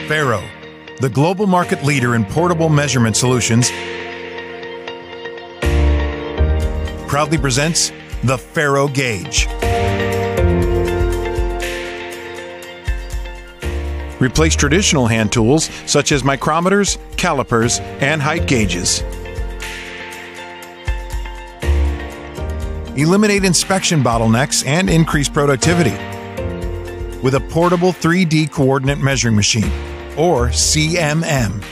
FARO, the global market leader in portable measurement solutions, proudly presents the Faro Gage. Replace traditional hand tools such as micrometers, calipers, and height gauges. Eliminate inspection bottlenecks and increase productivity with a portable 3D coordinate measuring machine, or CMM.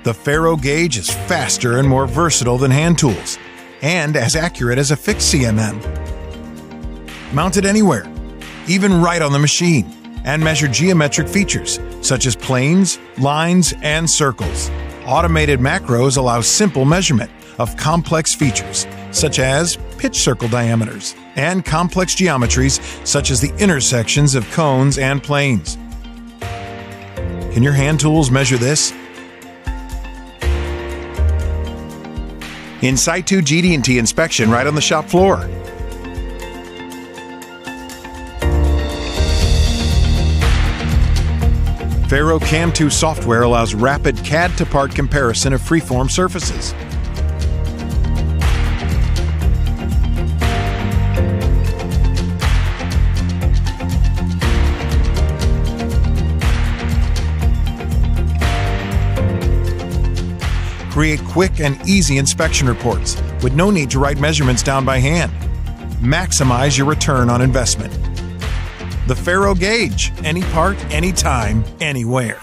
The Faro Gage is faster and more versatile than hand tools, and as accurate as a fixed CMM. Mount it anywhere, even right on the machine, and measure geometric features such as planes, lines, and circles. Automated macros allow simple measurement of complex features such as pitch circle diameters and complex geometries such as the intersections of cones and planes. Can your hand tools measure this? In situ GD&T inspection right on the shop floor. FARO CAM2 software allows rapid CAD-to-part comparison of freeform surfaces. Create quick and easy inspection reports with no need to write measurements down by hand. Maximize your return on investment. The Faro Gage, any part, anytime, anywhere.